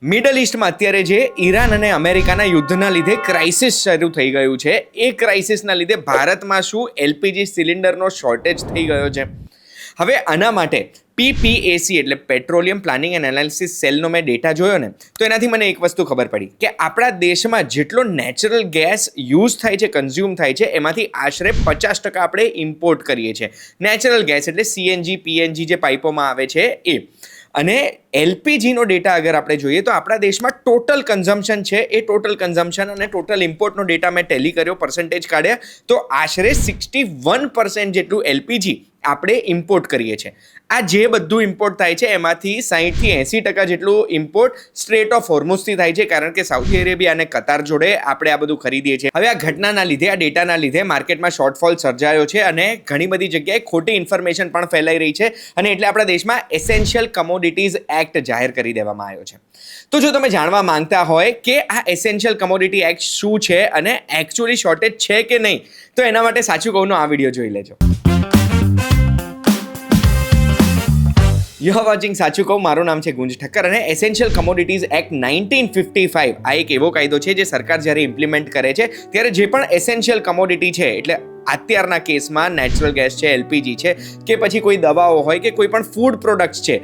Middle ઇસ્ટમાં અત્યારે જે Iran અને અમેરિકાના યુદ્ધના લીધે ક્રાઇસિસ શરૂ થઈ ગયું છે, એ ક્રાઇસિસના લીધે ભારતમાં શું એલપીજી સિલિન્ડરનો શોર્ટેજ થઈ ગયો છે. હવે આના માટે PPAC એટલે પેટ્રોલિયમ પ્લાનિંગ એન્ડ એનાલિસિસ સેલનો મેં ડેટા જોયો ને, તો એનાથી મને એક વસ્તુ ખબર પડી કે આપણા દેશમાં જેટલો નેચરલ ગેસ યુઝ થાય છે, કન્ઝ્યુમ થાય છે, એમાંથી આશરે 50% આપણે ઇમ્પોર્ટ કરીએ છીએ. નેચરલ ગેસ એટલે CNG, PNG જે પાઇપોમાં આવે છે એ. અને એલપીજીનો ડેટા અગર આપણે જોઈએ તો આપણા દેશમાં ટોટલ કન્ઝમ્પશન છે, એ ટોટલ કન્ઝમ્પશન અને ટોટલ ઇમ્પોર્ટનો ડેટા મેં ટેલી કર્યો, પર્સન્ટેજ કાઢ્યા, તો આશરે 61% જેટલું એલપીજી આપણે ઇમ્પોર્ટ કરીએ છીએ. આ જે બધું ઇમ્પોર્ટ થાય છે એમાંથી 60-80% જેટલું ઇમ્પોર્ટ સ્ટ્રેટ ઓફ હોર્મુઝથી થાય છે, કારણ કે સાઉદી અરેબિયા અને કતાર જોડે આપણે આ બધું ખરીદીએ છીએ. હવે આ ઘટનાના લીધે, આ ડેટાના લીધે માર્કેટમાં શોર્ટફોલ સર્જાયો છે અને ઘણી બધી જગ્યાએ ખોટી ઇન્ફોર્મેશન પણ ફેલાઈ રહી છે, અને એટલે આપણા દેશમાં એસેન્શિયલ કમોડિટીઝ એક્ટ જાહેર કરી દેવામાં આવ્યો છે. તો જો તમે જાણવા માંગતા હોય કે આ એસેન્શિયલ કમોડિટી એક્ટ શું છે અને એકચ્યુઅલી શોર્ટેજ છે કે નહીં, તો એના માટે સાચું કહું આ વિડીયો જોઈ લેજો. યુ આર વોચિંગ સાચું કહું. મારું નામ છે ગુંજ ઠક્કર અને એસેન્શિયલ કમોડિટીઝ એક્ટ 1955 આ એક એવો કાયદો છે જે સરકાર જ્યારે ઇમ્પ્લિમેન્ટ કરે છે ત્યારે જે પણ એસેન્શિયલ કમોડિટી છે, એટલે અત્યારના કેસમાં નેચરલ ગેસ છે, એલપીજી છે, કે પછી કોઈ દવાઓ હોય કે કોઈ પણ ફૂડ પ્રોડક્ટ્સ છે,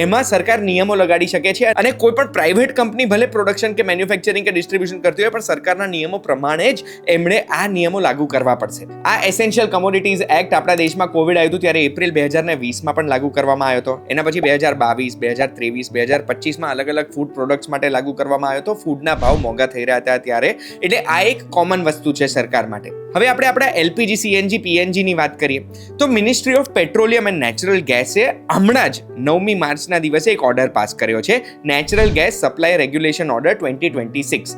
એમાં સરકાર નિયમો લગાડી શકે છે. અને કોઈ પણ પ્રાઇવેટ કંપની ભલે પ્રોડક્શન કે મેન્યુફેક્ચરિંગ કે ડિસ્ટ્રીબ્યુશન કરતી હોય, પણ સરકારના નિયમો પ્રમાણે જ એમણે આ નિયમો લાગુ કરવા પડશે. આ એસેન્શિયલ કમોડિટીઝ એક્ટ આપણા દેશમાં કોવિડ આવ્યું હતું ત્યારે એપ્રિલ 2020માં પણ લાગુ કરવામાં આવ્યો હતો. એના પછી 2022, 2023, 2025માં અલગ અલગ ફૂડ પ્રોડક્ટ્સ માટે લાગુ કરવામાં આવ્યો હતો. ફૂડના ભાવ મોંઘા થઈ રહ્યા હતા ત્યારે, એટલે આ એક કોમન વસ્તુ છે સરકાર માટે. હવે આપણે આપણા એલપીજી, CNG, PNG ની વાત કરીએ તો ministry of petroleum and natural ગેસે હમણાં જ 9મી માર્ચના દિવસે એક ઓર્ડર પાસ કર્યો છે, natural gas supply regulation order 2026.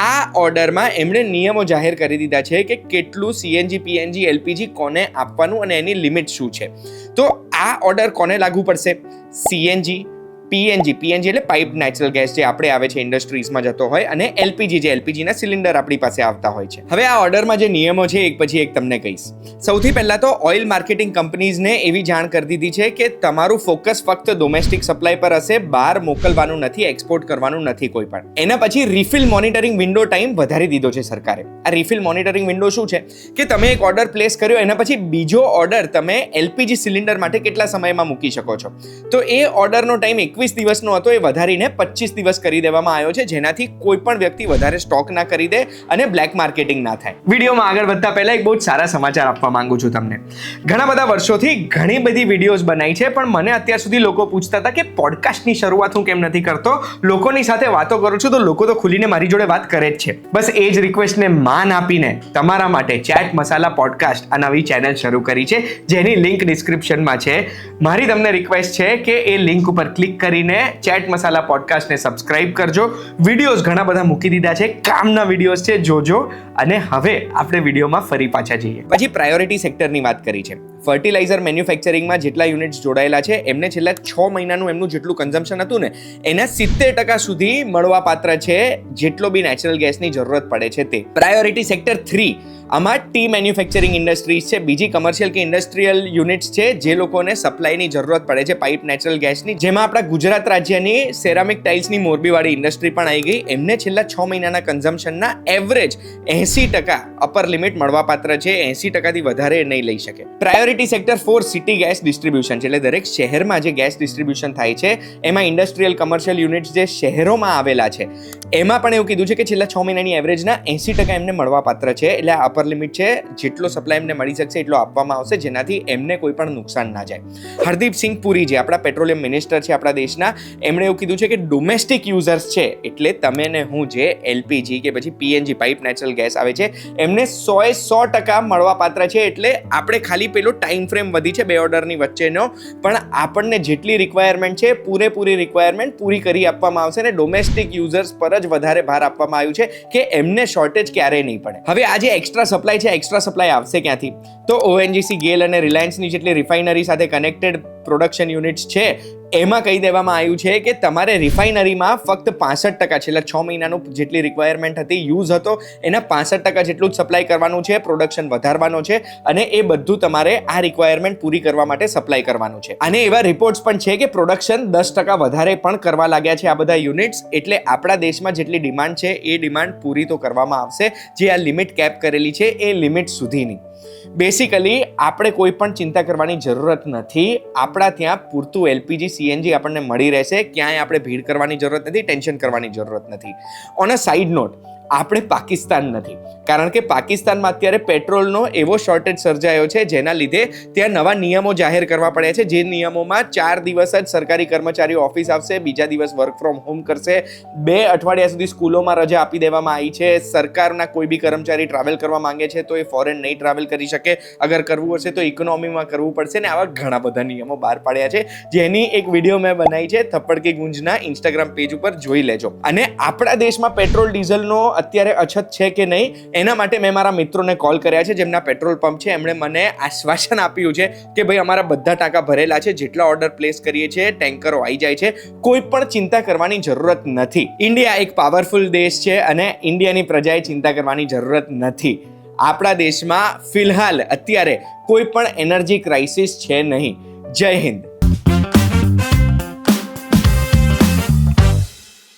આ ઓર્ડરમાં એમણે નિયમો જાહેર કરી દીધા છે કે કેટલું CNG, PNG, LPG કોને આપવાનું અને એની લિમિટ શું છે. તો આ ઓર્ડર કોને લાગુ પડશે? CNG, PNG એટલે પાઇપ નેચરલ ગેસ જે આપણે આવે છે ઇન્ડસ્ટ્રીઝમાં જતો હોય, અને LPG જે LPGના સિલિન્ડર આપણી પાસે આવતા હોય છે. હવે આ ઓર્ડરમાં જે નિયમો છે એક પછી એક તમને કહીશ. સૌથી પહેલા તો ઓઇલ માર્કેટિંગ કંપનીઝને એવી જાણ કરી દીધી છે કે તમારું ફોકસ ફક્ત ડોમેસ્ટિક સપ્લાય પર હશે, બહાર મોકલવાનું નથી, એક્સપોર્ટ કરવાનું નથી કોઈ પણ. એના પછી રિફિલ મોનિટરિંગ વિન્ડો ટાઈમ વધારી દીધો છે સરકારે. આ રિફિલ મોનિટરિંગ વિન્ડો શું છે કે તમે એક ઓર્ડર પ્લેસ કર્યો, એના પછી બીજો ઓર્ડર તમે LPG સિલિન્ડર માટે કેટલા સમયમાં મૂકી શકો છો. તો એ ઓર્ડરનો ટાઈમ 21 દિવસનો હતો, એ વધારીને 25 દિવસ કરી દેવામાં આવ્યો છે, જેનાથી કોઈ પણ વ્યક્તિ વધારે સ્ટોક ના કરી દે અને બ્લેક માર્કેટિંગ ના થાય. વિડીયોમાં આગળ વધતા પહેલા એક બહુ જ સારા સમાચાર આપવા માંગુ છું તમને. ઘણા બધા વર્ષોથી ઘણી બધી વિડીયોઝ બનાવી છે, પણ મને અત્યાર સુધી લોકો પૂછતા હતા કે પોડકાસ્ટની શરૂઆત હું કેમ નથી કરતો, લોકોની સાથે વાતો કરું છું તો લોકો તો ખુલીને મારી જોડે વાત કરે જ છે. બસ એ જ રિક્વેસ્ટને માન આપીને તમારા માટે ચેટ મસાલા પોડકાસ્ટ આ નવી ચેનલ શરૂ કરી છે, જેની લિંક ડિસ્ક્રિપ્શનમાં છે. મારી તમને રિક્વેસ્ટ છે કે એ લિંક ઉપર ક્લિક કરીને ચેટ મસાલા પોડકાસ્ટને સબસ્ક્રાઇબ કરજો. વિડીયોઝ ઘણા બધા મૂકી દીધા છે, કામના વિડીયોઝ છે, જોજો. અને હવે આપણે વિડીયોમાં ફરી પાછા જઈએ. પછી પ્રાયોરિટી સેક્ટરની વાત કરી છે. ફર્ટિલાઇઝર મેન્યુફેક્ચરિંગમાં જેટલા યુનિટ્સ જોડાયેલા છે એમને છેલ્લા 6 મહિનાનું એમનું જેટલું કન્ઝમ્પશન હતું ને, એના 70% સુધી મળવાપાત્ર છે, જેટલો બી નેચરલ ગેસની જરૂરત પડે છે તે. પ્રાયોરિટી સેક્ટર 3 આમાં ટી મેન્યુફેક્ચરિંગ ઇન્ડસ્ટ્રીઝ છે, બીજી કમર્શિયલ કે ઇન્ડસ્ટ્રીયલ યુનિટ્સ છે જે લોકોને સપ્લાયની જરૂરત પડે છે પાઇપ નેચરલ ગેસની, જેમાં આપણા ગુજરાત રાજ્યની સેરામિક ટાઇલ્સની મોરબીવાળી ઇન્ડસ્ટ્રી પણ આવી ગઈ. એમને છેલ્લા 6 મહિનાના કન્ઝમ્પશનના એવરેજ 80% અપર લિમિટ મળવાપાત્ર છે, 80%થી વધારે નહીં લઈ શકે. Priority sector 4 city gas distribution છે, એટલે દરેક શહેરમાં જે ગેસ ડિસ્ટ્રીબ્યુશન થાય છે એમાં ઇન્ડસ્ટ્રીયલ કમર્શિયલ યુનિટ્સ જે શહેરોમાં આવેલા છે એમાં પણ એવું કીધું છે કે છેલ્લા 6 મહિનાની એવરેજના 80% એમને મળવાપાત્ર છે, એટલે અપર લિમિટ છે, જેટલો સપ્લાય એમને મળી શકશે એટલો આપવામાં આવશે, જેનાથી એમને કોઈ પણ નુકસાન ના જાય. હરદીપસિંહ પુરી જે આપણા પેટ્રોલિયમ મિનિસ્ટર છે આપણા દેશના, એમણે એવું કીધું છે કે ડોમેસ્ટિક યુઝર્સ છે, એટલે તમે ને હું જે LPG કે પછી PNG પાઇપ નેચરલ ગેસ આવે છે એમને 100% મળવાપાત્ર છે. એટલે આપણે ખાલી પેલો ટાઈમ ફ્રેમ વધી છે બે ઓર્ડરની વચ્ચેનો, પણ આપણને જેટલી રિક્વાયરમેન્ટ છે પૂરેપૂરી રિક્વાયરમેન્ટ પૂરી કરી આપવામાં આવશે, અને ડોમેસ્ટિક યુઝર્સ પર જ વધારે ભાર આપવામાં આવ્યું છે કે એમને શોર્ટેજ ક્યારેય નહીં પડે. હવે આ જે એક્સ્ટ્રા સપ્લાય છે, એક્સ્ટ્રા સપ્લાય આવશે ક્યાંથી? તો ONGC, ગેલ અને રિલાયન્સની જેટલી રિફાઇનરી સાથે કનેક્ટેડ પ્રોડક્શન યુનિટ્સ છે એમાં કહી દેવામાં આવ્યું છે કે તમારે રિફાઇનરીમાં ફક્ત 65% છેલ્લા 6 મહિનાનું જેટલી રિક્વાયરમેન્ટ હતી, યુઝ હતો, એના 65% જેટલું જ સપ્લાય કરવાનું છે, પ્રોડક્શન વધારવાનો છે અને એ બધું તમારે આ રિક્વાયરમેન્ટ પૂરી કરવા માટે સપ્લાય કરવાનું છે. અને એવા રિપોર્ટ્સ પણ છે કે પ્રોડક્શન 10% વધારે પણ કરવા લાગ્યા છે આ બધા યુનિટ્સ. એટલે આપણા દેશમાં જેટલી ડિમાન્ડ છે એ ડિમાન્ડ પૂરી તો કરવામાં આવશે, જે આ લિમિટ કેપ કરેલી છે એ લિમિટ સુધીની. બેસિકલી આપણે કોઈ પણ ચિંતા કરવાની જરૂરત નથી. આપણા ત્યાં પૂરતું એલપીજી સીએનજી આપણને મળી રહેશે. ક્યાંય આપણે ભીડ કરવાની જરૂરત નથી, ટેન્શન કરવાની જરૂરત નથી. ઓન અ સાઇડ નોટ, આપણે પાકિસ્તાન નથી, કારણ કે પાકિસ્તાનમાં અત્યારે પેટ્રોલનો એવો શોર્ટેજ સર્જાયો છે જેના લીધે ત્યાં નવા નિયમો જાહેર કરવા પડ્યા છે. જે નિયમોમાં 4 દિવસ જ સરકારી કર્મચારીઓ ઓફિસ આવશે, બીજા દિવસ વર્ક ફ્રોમ હોમ કરશે, 2 અઠવાડિયા સુધી સ્કૂલોમાં રજા આપી દેવામાં આવી છે. સરકારના કોઈ બી કર્મચારી ટ્રાવેલ કરવા માંગે છે તો એ ફોરેન નહીં ટ્રાવેલ કરી શકે. અગર કરવું હશે તો ઇકોનોમીમાં કરવું પડશે ને આવા ઘણા બધા નિયમો બહાર પાડ્યા છે, જેની એક વિડીયો મેં બનાવી છે થપ્પડ કે ગુંજના ઇન્સ્ટાગ્રામ પેજ ઉપર, જોઈ લેજો. અને આપણા દેશમાં પેટ્રોલ ડીઝલનો અત્યારે અછત છે કે નહીં, એના માટે મેં મારા મિત્રોને કોલ કર્યા છે જેમના પેટ્રોલ પંપ છે. એમણે મને આશ્વાસન આપ્યું છે કે ભાઈ અમારા બધા ટાંકા ભરેલા છે, જેટલા ઓર્ડર પ્લેસ કરીએ છીએ ટેન્કરો આવી જાય છે, કોઈ પણ ચિંતા કરવાની જરૂરત નથી. ઇન્ડિયા એક પાવરફુલ દેશ છે અને ઇન્ડિયાની પ્રજાએ ચિંતા કરવાની જરૂરત નથી. આપણા દેશમાં ફિલહાલ અત્યારે કોઈ પણ એનર્જી ક્રાઇસિસ છે નહીં. જય હિન્દ.